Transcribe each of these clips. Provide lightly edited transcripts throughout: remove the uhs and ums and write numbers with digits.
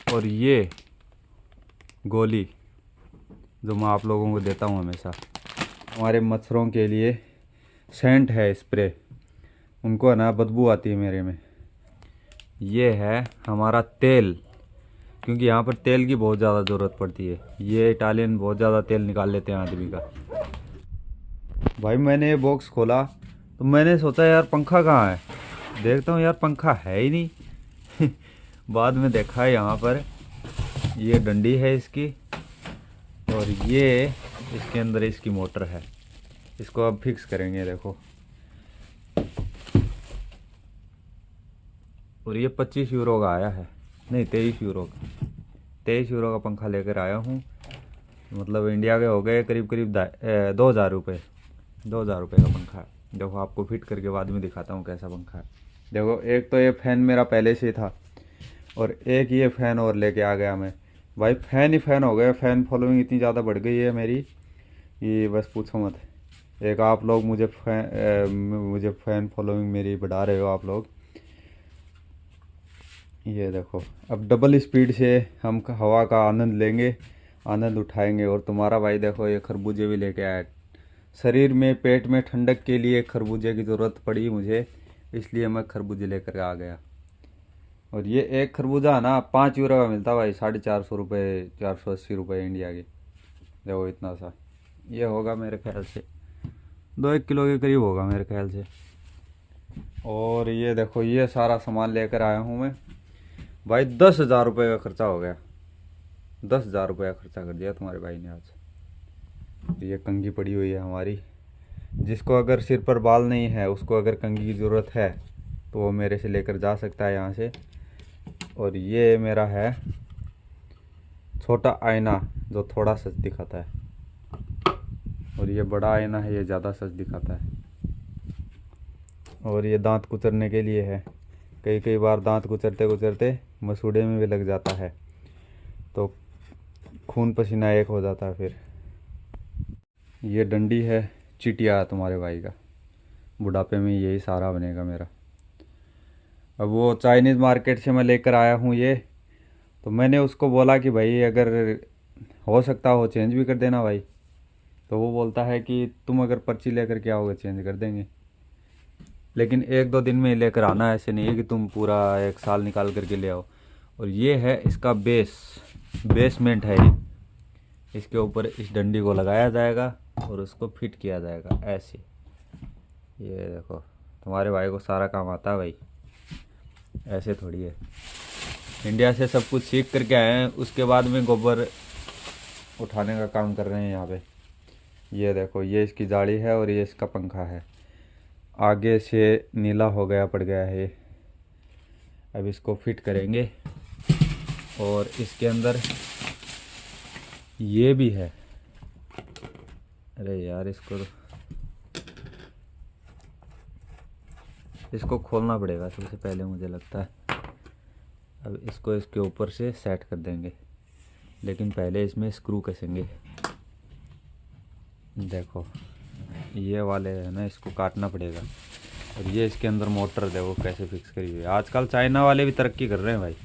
और ये गोली जो मैं आप लोगों को देता हूँ हमेशा, हमारे मच्छरों के लिए सेंट है स्प्रे, उनको है ना बदबू आती है मेरे में। ये है हमारा तेल, क्योंकि यहाँ पर तेल की बहुत ज़्यादा ज़रूरत पड़ती है। ये इटालियन बहुत ज़्यादा तेल निकाल लेते हैं आदमी का। भाई मैंने ये बॉक्स खोला तो मैंने सोचा यार पंखा कहाँ है, देखता हूँ यार पंखा है ही नहीं। बाद में देखा है यहाँ पर ये डंडी है इसकी, और ये इसके अंदर इसकी मोटर है। इसको अब फिक्स करेंगे देखो। और ये 25 यूरो का आया है, नहीं 23 यूरो का, 23 यूरो का पंखा लेकर आया हूँ। मतलब इंडिया के हो गए करीब करीब 2,000 रुपये। 2,000 रुपये का पंखा है। देखो आपको फिट करके बाद में दिखाता हूँ कैसा पंखा है। देखो एक तो ये फ़ैन मेरा पहले से ही था, और एक ये फ़ैन और लेके आ गया मैं। भाई फ़ैन ही फ़ैन हो गया, फ़ैन फॉलोइंग इतनी ज़्यादा बढ़ गई है मेरी, ये बस पूछो मत। एक आप लोग मुझे फ़ैन फॉलोइंग मेरी बढ़ा रहे हो आप लोग। ये देखो अब डबल स्पीड से हम हवा का आनंद लेंगे, आनंद उठाएंगे। और तुम्हारा भाई देखो ये खरबूजे भी लेके आया। शरीर में पेट में ठंडक के लिए खरबूजे की ज़रूरत पड़ी मुझे, इसलिए मैं खरबूजे लेकर आ गया। और ये एक खरबूजा ना 5 यूरो का मिलता भाई, 450 रुपये, 480 रुपये इंडिया के। देखो इतना सा ये होगा मेरे ख्याल से 2-1 किलो के करीब होगा मेरे ख्याल से। और ये देखो ये सारा सामान लेकर आया हूँ मैं भाई। 10,000 रुपये का खर्चा हो गया, 10,000 रुपये का खर्चा कर दिया तुम्हारे भाई ने आज। ये कंघी पड़ी हुई है हमारी, जिसको अगर सिर पर बाल नहीं है, उसको अगर कंघी की ज़रूरत है तो वो मेरे से लेकर जा सकता है यहाँ से। और ये मेरा है छोटा आईना जो थोड़ा सच दिखाता है, और ये बड़ा आईना है, ये ज़्यादा सच दिखाता है। और ये दांत कुचरने के लिए है, कई कई बार दांत कुचरते कुचरते मसूड़े में भी लग जाता है तो खून पसीना एक हो जाता है फिर। ये डंडी है चिटिया तुम्हारे भाई का, बुढ़ापे में यही सहारा बनेगा मेरा। अब वो चाइनीज़ मार्केट से मैं लेकर आया हूँ ये, तो मैंने उसको बोला कि भाई अगर हो सकता हो चेंज भी कर देना भाई। तो वो बोलता है कि तुम अगर पर्ची लेकर के आओगे चेंज कर देंगे, लेकिन 1-2 दिन में लेकर आना, ऐसे नहीं है कि तुम पूरा 1 साल निकाल करके ले आओ। और ये है इसका बेसमेंट है ये, इसके ऊपर इस डंडी को लगाया जाएगा और उसको फिट किया जाएगा ऐसे। ये देखो तुम्हारे भाई को सारा काम आता है भाई, ऐसे थोड़ी है। इंडिया से सब कुछ सीख करके आए हैं, उसके बाद में गोबर उठाने का काम कर रहे हैं यहाँ पे। ये देखो ये इसकी जाली है और ये इसका पंखा है। आगे से नीला हो गया, पड़ गया है। अब इसको फिट करेंगे। और इसके अंदर ये भी है, अरे यार इसको खोलना पड़ेगा सबसे पहले मुझे लगता है। अब इसको इसके ऊपर से सेट कर देंगे, लेकिन पहले इसमें स्क्रू कसेंगे। देखो ये वाले है ना, इसको काटना पड़ेगा। और ये इसके अंदर मोटर देखो कैसे फिक्स करी हुई है। आजकल चाइना वाले भी तरक्की कर रहे हैं भाई।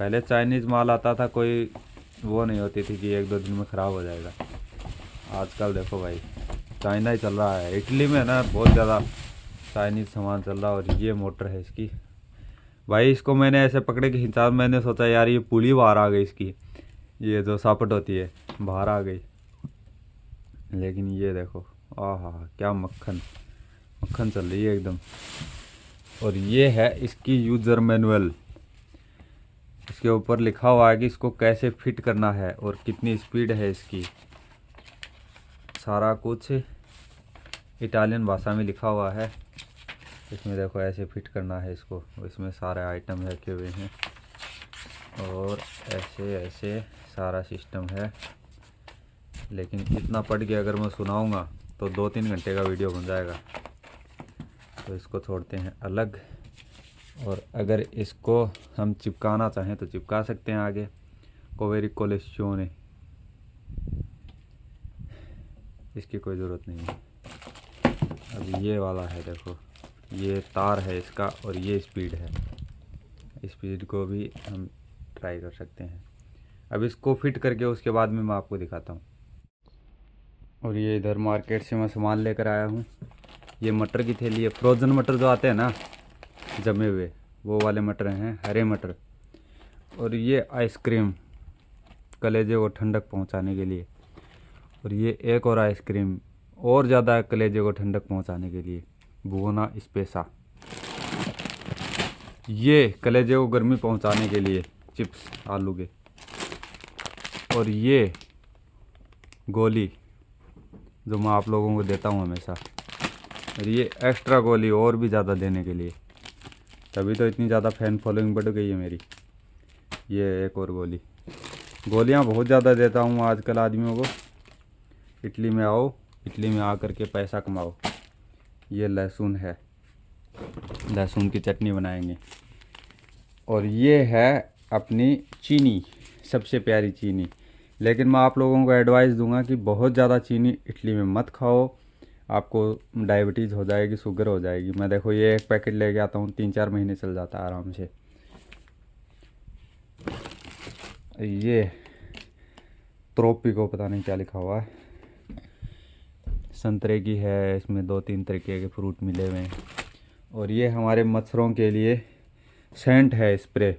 पहले चाइनीज़ माल आता था, कोई वो नहीं होती थी कि 1-2 दिन में ख़राब हो जाएगा। आजकल देखो भाई चाइना ही चल रहा है। इटली में ना बहुत ज़्यादा चाइनीज़ सामान चल रहा है। और ये मोटर है इसकी भाई, इसको मैंने ऐसे पकड़े के खींचा, मैंने सोचा यार ये पुली बाहर आ गई इसकी, ये जो सापट होती है बाहर आ गई। लेकिन ये देखो आहा क्या मक्खन मक्खन चल रही है एकदम। और ये है इसकी यूज़र मैनुअल, इसके ऊपर लिखा हुआ है कि इसको कैसे फिट करना है और कितनी स्पीड है इसकी। सारा कुछ इटालियन भाषा में लिखा हुआ है। इसमें देखो ऐसे फिट करना है इसको, इसमें सारे आइटम रखे हुए हैं और ऐसे ऐसे सारा सिस्टम है। लेकिन इतना पढ़ के अगर मैं सुनाऊंगा तो 2-3 घंटे का वीडियो बन जाएगा। तो इसको छोड़ते हैं अलग। और अगर इसको हम चिपकाना चाहें तो चिपका सकते हैं आगे, कोवेरी कोलेस्ट्रोने, इसकी कोई ज़रूरत नहीं है। अब ये वाला है देखो, ये तार है इसका और ये स्पीड है। स्पीड को भी हम ट्राई कर सकते हैं। अब इसको फिट करके उसके बाद में मैं आपको दिखाता हूँ। और ये इधर मार्केट से मैं सामान लेकर आया हूँ। ये मटर की थैली है, फ्रोज़न मटर जो आते हैं ना जमे हुए, वो वाले मटर हैं, हरे मटर। और ये आइसक्रीम कलेजे को ठंडक पहुँचाने के लिए। और ये एक और आइसक्रीम और ज़्यादा कलेजे को ठंडक पहुँचाने के लिए, बुओना स्पेसा। ये कलेजे को गर्मी पहुँचाने के लिए चिप्स आलू के। और ये गोली जो मैं आप लोगों को देता हूँ हमेशा, और ये एक्स्ट्रा गोली और भी ज़्यादा देने के लिए, तभी तो इतनी ज़्यादा फैन फॉलोइंग बढ़ गई है मेरी। ये एक और गोलियाँ बहुत ज़्यादा देता हूँ आजकल आदमियों को। इटली में आओ, इटली में आ करके पैसा कमाओ। ये लहसुन है, लहसुन की चटनी बनाएंगे। और ये है अपनी चीनी, सबसे प्यारी चीनी। लेकिन मैं आप लोगों को एडवाइस दूंगा कि बहुत ज़्यादा चीनी इटली में मत खाओ, आपको डायबिटीज़ हो जाएगी, शुगर हो जाएगी। मैं देखो ये एक पैकेट लेके आता हूँ, 3-4 महीने चल जाता है आराम से। ये ट्रोपिको पता नहीं क्या लिखा हुआ है, संतरे की है, इसमें 2-3 तरीके के फ्रूट मिले हुए हैं। और ये हमारे मच्छरों के लिए सेंट है, स्प्रे।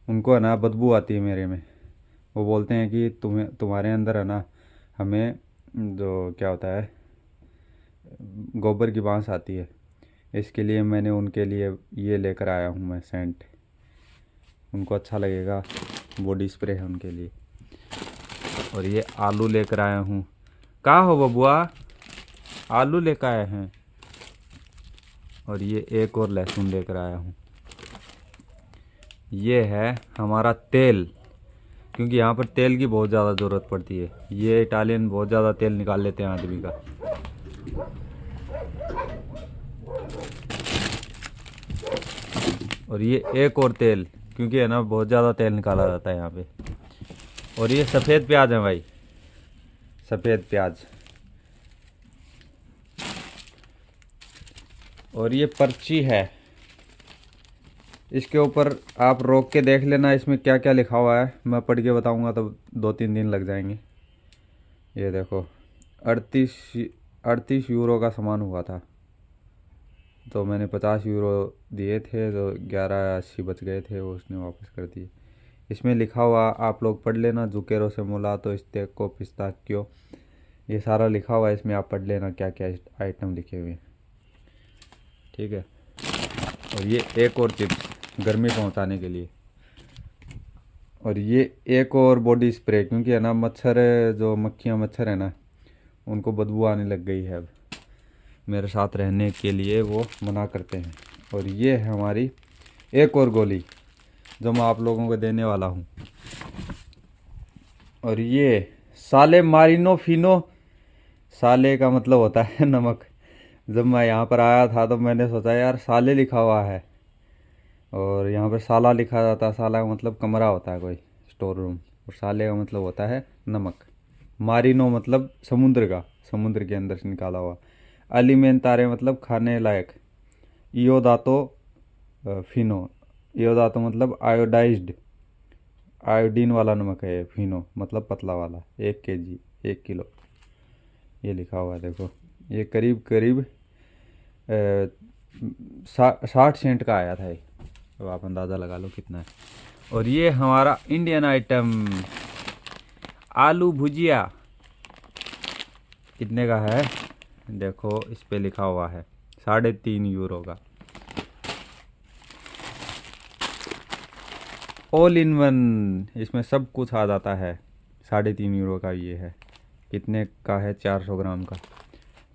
उनको है ना बदबू आती है मेरे में, वो बोलते हैं कि तुम्हारे अंदर है ना, हमें जो क्या होता है गोबर की बांस आती है। इसके लिए मैंने उनके लिए ये लेकर आया हूँ मैं सेंट, उनको अच्छा लगेगा, बॉडी स्प्रे है उनके लिए। और ये आलू लेकर आया हूँ। कहाँ हो बबुआ, आलू लेकर आए हैं। और ये एक और लहसुन लेकर आया हूँ। ये है हमारा तेल, क्योंकि यहाँ पर तेल की बहुत ज़्यादा ज़रूरत पड़ती है। ये इटालियन बहुत ज़्यादा तेल निकाल लेते हैं आदमी का। और ये एक और तेल, क्योंकि है ना बहुत ज़्यादा तेल निकाला जाता है यहाँ पे। और ये सफ़ेद प्याज है भाई, सफ़ेद प्याज। और ये पर्ची है, इसके ऊपर आप रोक के देख लेना इसमें क्या क्या लिखा हुआ है। मैं पढ़ के बताऊंगा तो 2-3 दिन लग जाएंगे। ये देखो 38 यूरो का सामान हुआ था, तो मैंने 50 यूरो दिए थे, तो 11.80 बच गए थे, वो उसने वापस कर दिए। इसमें लिखा हुआ आप लोग पढ़ लेना, जुकेरो से मुलातो स्टेको पिस्ताचियो, ये सारा लिखा हुआ है इसमें, आप पढ़ लेना क्या क्या आइटम लिखे हुए हैं, ठीक है। और ये एक और चिप्स गर्मी पहुंचाने के लिए। और ये एक और बॉडी स्प्रे, क्योंकि है ना मच्छर, जो मक्खियाँ मच्छर है ना, उनको बदबू आने लग गई है अब, मेरे साथ रहने के लिए वो मना करते हैं। और ये है हमारी एक और गोली जो मैं आप लोगों को देने वाला हूँ। और ये साले मारिनो फिनो, साले का मतलब होता है नमक। जब मैं यहाँ पर आया था तो मैंने सोचा यार साले लिखा हुआ है, और यहाँ पर साला लिखा जाता है। साला का मतलब कमरा होता है कोई, स्टोर रूम। और साले का मतलब होता है नमक। मारिनो मतलब समुद्र का, समुद्र के अंदर से निकाला हुआ। अलिमेंटारे मतलब खाने लायक। इयोदातो फिनो, इयोदातो मतलब आयोडाइज्ड, आयोडीन वाला नमक है। फिनो मतलब पतला वाला, 1 kg 1 किलो, ये लिखा हुआ है देखो। ये करीब करीब 60 सेंट का आया था ये, तो आप अंदाज़ा लगा लो कितना है। और ये हमारा इंडियन आइटम आलू भुजिया, कितने का है देखो, इस पे लिखा हुआ है 3.5 यूरो का। ऑल इन वन, इसमें सब कुछ आ जाता है। 3.5 यूरो का ये है। कितने का है, 400 ग्राम का,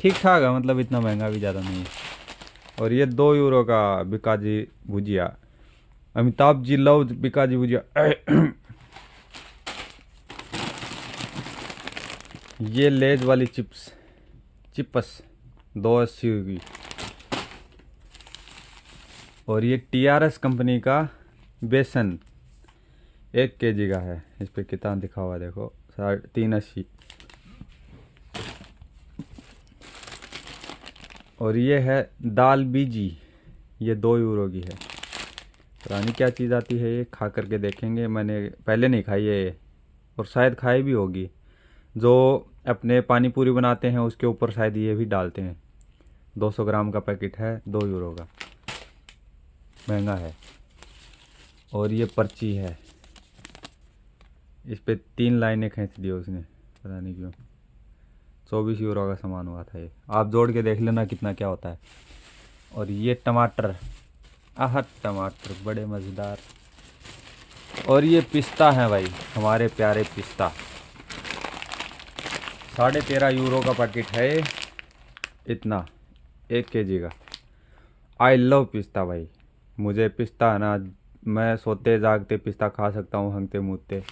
ठीक ठाक है, मतलब इतना महंगा भी ज़्यादा नहीं है। और ये 2 यूरो का बिकाजी भुजिया, अमिताभ जी लव बिकाजी भुजिया। ये लेज वाली चिप्स 2.80 की। और ये TRS कंपनी का बेसन 1 kg का है, इस पे कितना दिखा हुआ देखो, 3.80। और ये है दाल बीजी, ये 2 यूरो की है। पता नहीं क्या चीज़ आती है ये, खा करके देखेंगे। मैंने पहले नहीं खाई है ये, और शायद खाई भी होगी। जो अपने पानी पूरी बनाते हैं उसके ऊपर शायद ये भी डालते हैं। 200 ग्राम का पैकेट है, 2 यूरो का, महंगा है। और ये पर्ची है, इस पे 3 लाइनें खींच दी उसने, पता नहीं क्यों। 24 यूरो का सामान हुआ था ये, आप जोड़ के देख लेना कितना क्या होता है। और ये टमाटर, आह टमाटर बड़े मज़ेदार। और ये पिस्ता है भाई, हमारे प्यारे पिस्ता। 13.5 यूरो का पैकेट है ये, इतना 1 केजी का। आई लव पिस्ता भाई, मुझे पिस्ता है ना, मैं सोते जागते पिस्ता खा सकता हूँ, हंगते मूतते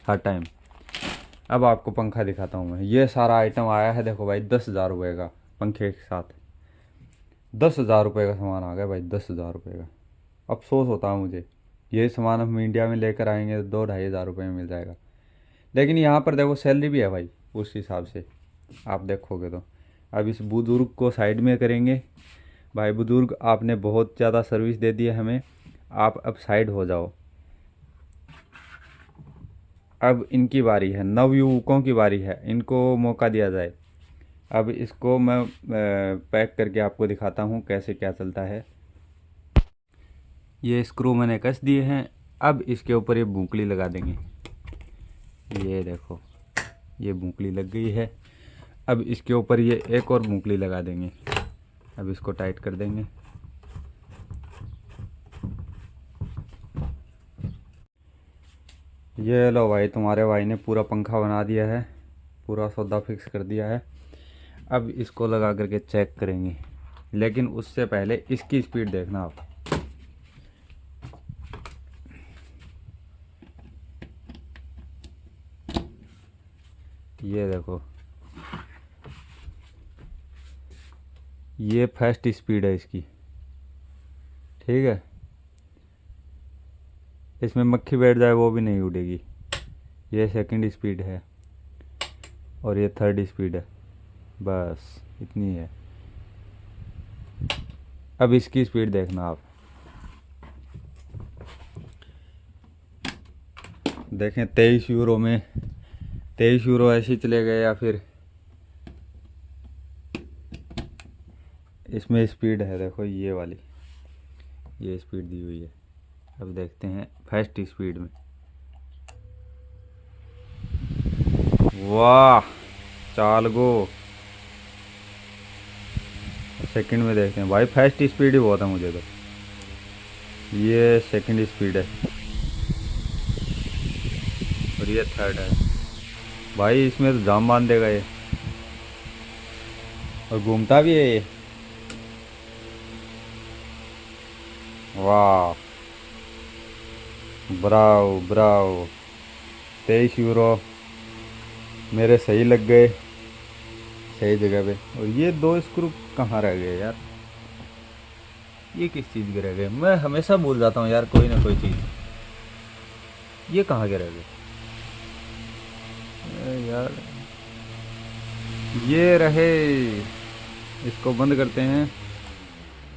हर टाइम। अब आपको पंखा दिखाता हूँ मैं। ये सारा आइटम आया है देखो भाई, 10,000 रुपये का पंखे के साथ। 10,000 रुपये का सामान आ गया भाई, 10,000 रुपये का। अफसोस होता है मुझे, ये सामान हम इंडिया में लेकर आएंगे तो 2-2,500 रुपये में मिल जाएगा। लेकिन यहाँ पर देखो सैलरी भी है भाई उस हिसाब से, आप देखोगे तो। अब इस बुज़ुर्ग को साइड में करेंगे। भाई बुज़ुर्ग, आपने बहुत ज़्यादा सर्विस दे दी है हमें, आप अब साइड हो जाओ। अब इनकी बारी है, नवयुवकों की बारी है, इनको मौका दिया जाए। अब इसको मैं पैक करके आपको दिखाता हूँ कैसे क्या चलता है। ये स्क्रू मैंने कस दिए हैं। अब इसके ऊपर ये बुकली लगा देंगे। ये देखो, ये बुकली लग गई है। अब इसके ऊपर ये एक और बुकली लगा देंगे। अब इसको टाइट कर देंगे। ये लो भाई, तुम्हारे भाई ने पूरा पंखा बना दिया है, पूरा सौदा फिक्स कर दिया है। अब इसको लगा करके चेक करेंगे, लेकिन उससे पहले इसकी स्पीड देखना आप। ये देखो, ये फर्स्ट स्पीड है इसकी, ठीक है। इसमें मक्खी बैठ जाए वो भी नहीं उड़ेगी। ये सेकंड स्पीड है और ये थर्ड स्पीड है, बस इतनी है। अब इसकी स्पीड देखना आप, देखें 23 यूरो में, 23 यूरो ऐसे ही चले गए, या फिर इसमें स्पीड है देखो ये वाली, ये स्पीड दी हुई है। अब देखते हैं फर्स्ट स्पीड में। वाह, चाल गो। सेकंड में देखते हैं भाई, फर्स्ट स्पीड ही बहुत है मुझे तो। ये सेकंड स्पीड है और ये थर्ड है। भाई इसमें तो जाम बांध देगा ये, और घूमता भी है ये। वाह, ब्राव ब्राव। 23 यूरो मेरे सही लग गए, सही जगह पे। और ये 2 स्क्रू कहाँ रह गए यार, ये किस चीज़ के रह गए? मैं हमेशा भूल जाता हूँ यार कोई ना कोई चीज़। ये कहाँ के रह गए यार? ये रहे, इसको बंद करते हैं।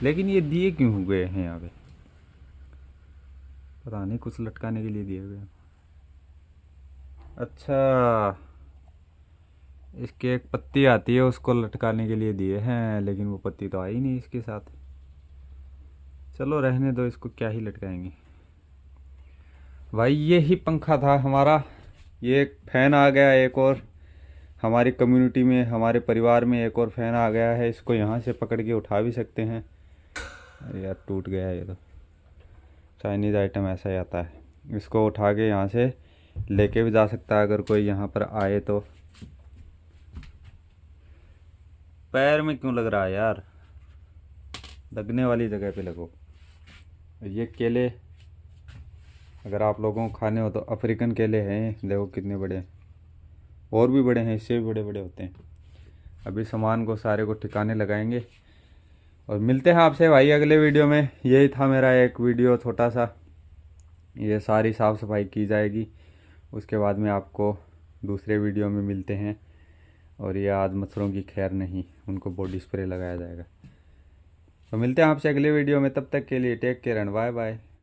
लेकिन ये दिए क्यों हुए हैं यहाँ पे? पता नहीं, कुछ लटकाने के लिए दिए हुए हैं। अच्छा, इसके एक पत्ती आती है, उसको लटकाने के लिए दिए हैं, लेकिन वो पत्ती तो आई नहीं इसके साथ। चलो रहने दो, इसको क्या ही लटकाएंगे। भाई ये ही पंखा था हमारा। ये एक फ़ैन आ गया एक और, हमारी कम्युनिटी में, हमारे परिवार में एक और फ़ैन आ गया है। इसको यहाँ से पकड़ के उठा भी सकते हैं। अरे यार टूट गया है ये तो। चाइनीज़ आइटम ऐसा ही आता है, इसको उठा के यहाँ से लेके भी जा सकता है अगर कोई यहाँ पर आए तो। पैर में क्यों लग रहा है यार? लगने वाली जगह पे लगो। ये केले अगर आप लोगों को खाने हो तो अफ्रीकन केले हैं, देखो कितने बड़े हैं, और भी बड़े हैं, इससे भी बड़े बड़े होते हैं। अभी सामान को सारे को ठिकाने लगाएंगे और मिलते हैं आपसे भाई अगले वीडियो में। यही था मेरा एक वीडियो छोटा सा, ये सारी साफ़ सफाई की जाएगी, उसके बाद में आपको दूसरे वीडियो में मिलते हैं। और ये आज मच्छरों की खैर नहीं, उनको बॉडी स्प्रे लगाया जाएगा। तो मिलते हैं आपसे अगले वीडियो में, तब तक के लिए take care and bye bye.